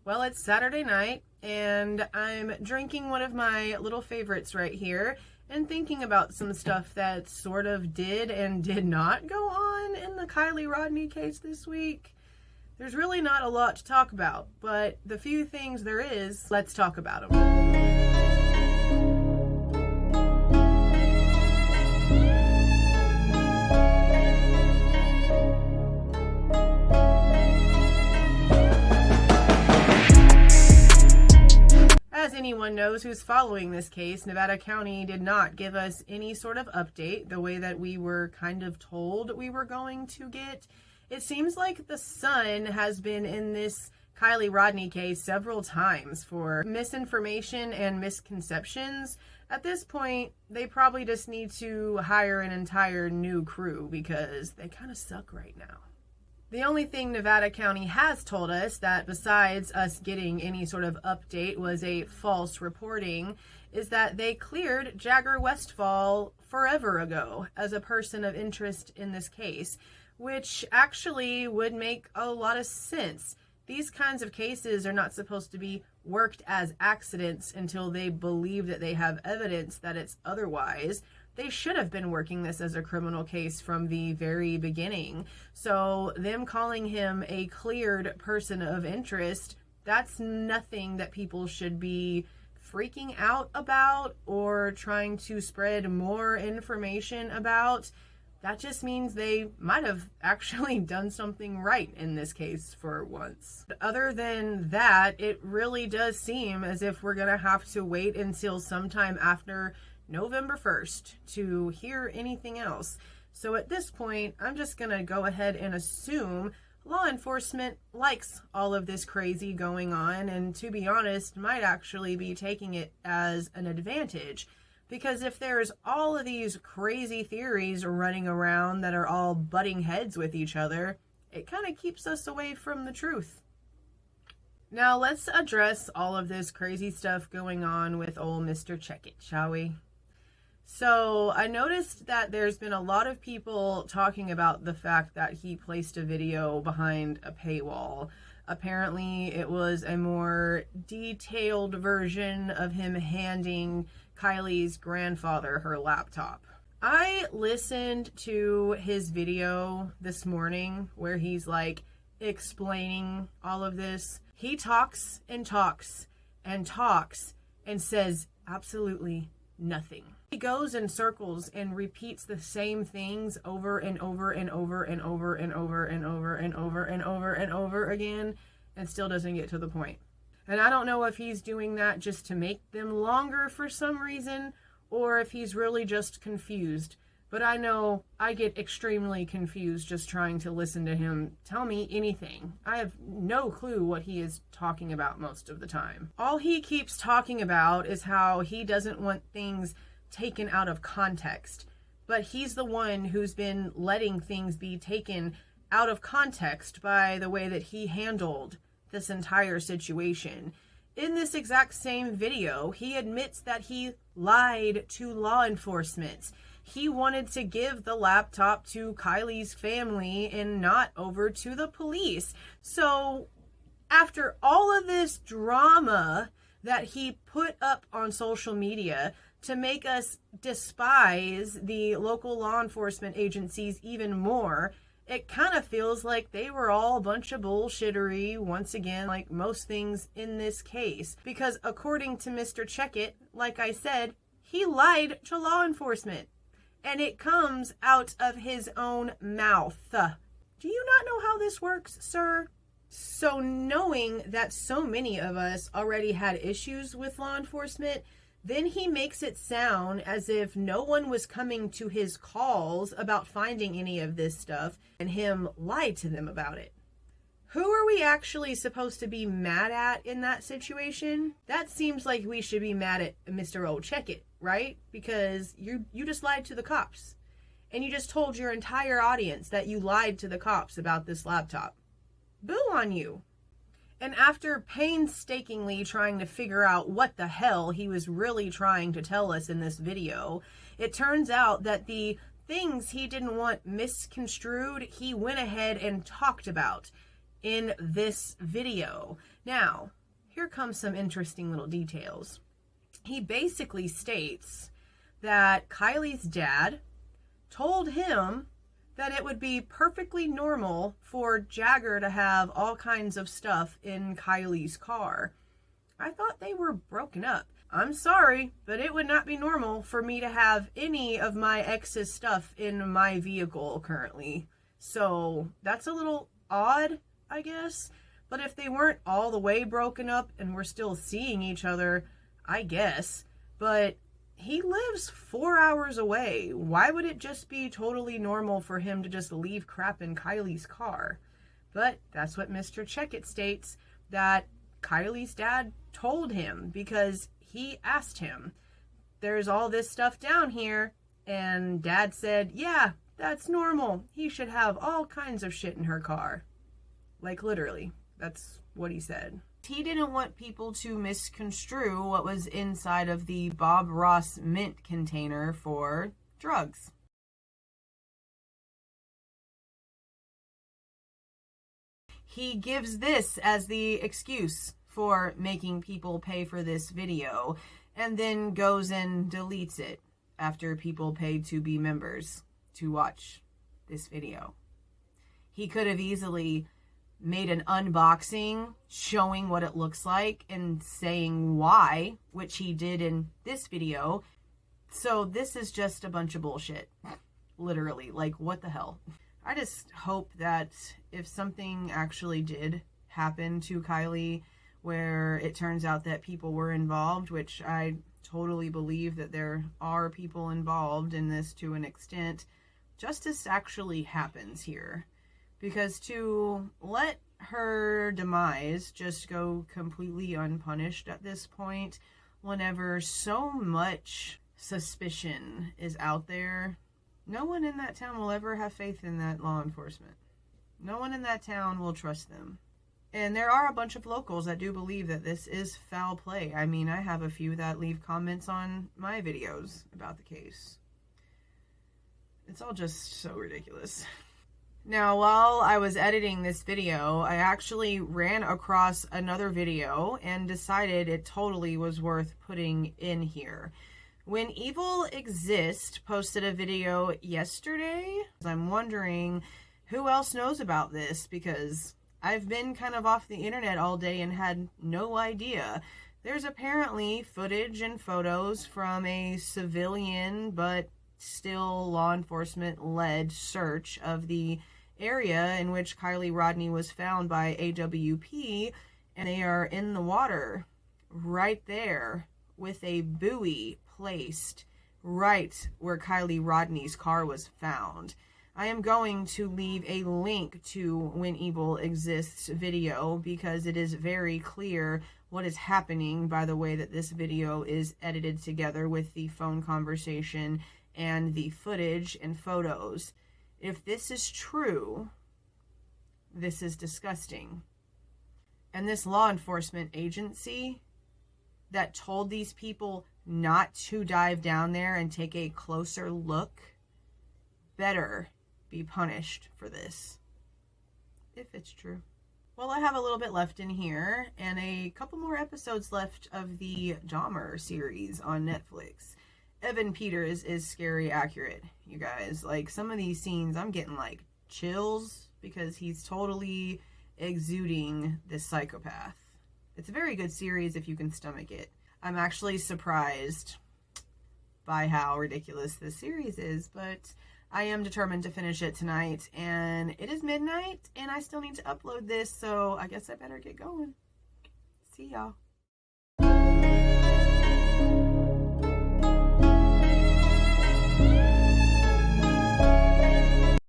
Well, it's Saturday night, and I'm drinking one of my little favorites right here and thinking about some stuff that sort of did and did not go on in the Kylie Rodney case this week. There's really not a lot to talk about, but the few things there is, let's talk about them. As anyone knows who's following this case, Nevada County did not give us any sort of update the way that we were kind of told we were going to get. It seems like the Sun has been in this Kylie Rodney case several times for misinformation and misconceptions. At this point, they probably just need to hire an entire new crew because they kind of suck right now. The only thing Nevada County has told us that besides us getting any sort of update was a false reporting is that they cleared Jagger Westfall forever ago as a person of interest in this case, which actually would make a lot of sense. These kinds of cases are not supposed to be worked as accidents until they believe that they have evidence that it's otherwise. They should have been working this as a criminal case from the very beginning. So them calling him a cleared person of interest, that's nothing that people should be freaking out about or trying to spread more information about. That just means they might have actually done something right in this case for once. Other than that, it really does seem as if we're going to have to wait until sometime after November 1st to hear anything else. So at this point, I'm just going to go ahead and assume law enforcement likes all of this crazy going on, and to be honest, might actually be taking it as an advantage. Because if there's all of these crazy theories running around that are all butting heads with each other, it kind of keeps us away from the truth. Now let's address all of this crazy stuff going on with old Mr. Checkit, shall we? So I noticed that there's been a lot of people talking about the fact that he placed a video behind a paywall. Apparently it was a more detailed version of him handing Kylie's grandfather her laptop. I listened to his video this morning where he's like explaining all of this. He talks and talks and talks and says absolutely nothing. He goes in circles and repeats the same things over and over and over and over and over and over and over and over and over again and still doesn't get to the point. And I don't know if he's doing that just to make them longer for some reason or if he's really just confused. But I know I get extremely confused just trying to listen to him tell me anything. I have no clue what he is talking about most of the time. All he keeps talking about is how he doesn't want things taken out of context. But he's the one who's been letting things be taken out of context by the way that he handled this entire situation. In this exact same video, he admits that he lied to law enforcement. He wanted to give the laptop to Kylie's family and not over to the police. So after all of this drama that he put up on social media to make us despise the local law enforcement agencies even more, it kind of feels like they were all a bunch of bullshittery once again, like most things in this case. Because according to Mr. Checkit, like I said, he lied to law enforcement. And it comes out of his own mouth. Do you not know how this works, sir? So knowing that so many of us already had issues with law enforcement, then he makes it sound as if no one was coming to his calls about finding any of this stuff and him lied to them about it. Who are we actually supposed to be mad at in that situation? That seems like we should be mad at Mr. Old Checkit, right? Because you just lied to the cops. And you just told your entire audience that you lied to the cops about this laptop. Boo on you. And after painstakingly trying to figure out what the hell he was really trying to tell us in this video, it turns out that the things he didn't want misconstrued, he went ahead and talked about. in this video. Now, here comes some interesting little details. He basically states that Kylie's dad told him that it would be perfectly normal for Jagger to have all kinds of stuff in Kylie's car. I thought they were broken up. I'm sorry, but it would not be normal for me to have any of my ex's stuff in my vehicle currently. So that's a little odd, I guess. But if they weren't all the way broken up and we're still seeing each other, I guess. But he lives 4 hours away. Why would it just be totally normal for him to just leave crap in Kylie's car? But that's what Mr. Checkit states, that Kylie's dad told him because he asked him. There's all this stuff down here, and Dad said, yeah, that's normal. He should have all kinds of shit in her car. Like, literally, that's what he said. He didn't want people to misconstrue what was inside of the Bob Ross mint container for drugs. He gives this as the excuse for making people pay for this video, and then goes and deletes it after people paid to be members to watch this video. He could have easily made an unboxing showing what it looks like and saying why, which he did in this video. So this is just a bunch of bullshit. Literally, like, what the hell? I just hope that if something actually did happen to Kylie, where it turns out that people were involved, which I totally believe that there are people involved in this to an extent, justice actually happens here. Because to let her demise just go completely unpunished at this point, whenever so much suspicion is out there, no one in that town will ever have faith in that law enforcement. No one in that town will trust them. And there are a bunch of locals that do believe that this is foul play. I mean, I have a few that leave comments on my videos about the case. It's all just so ridiculous. Now, while I was editing this video, I actually ran across another video and decided it totally was worth putting in here. When Evil Exist posted a video yesterday, I'm wondering who else knows about this, because I've been kind of off the internet all day and had no idea. There's apparently footage and photos from a civilian but still law enforcement led search of the area in which Kylie Rodney was found by AWP, and they are in the water right there with a buoy placed right where Kylie Rodney's car was found. I am going to leave a link to When Evil Exists video because it is very clear what is happening by the way that this video is edited together with the phone conversation and the footage and photos. If this is true, this is disgusting. And this law enforcement agency that told these people not to dive down there and take a closer look better be punished for this, if it's true. Well, I have a little bit left in here and a couple more episodes left of the Dahmer series on Netflix. Evan Peters is scary accurate, you guys. Like, some of these scenes, I'm getting like chills because he's totally exuding this psychopath. It's a very good series if you can stomach it. I'm actually surprised by how ridiculous this series is, but I am determined to finish it tonight, and it is midnight, and I still need to upload this, so I guess I better get going. See y'all.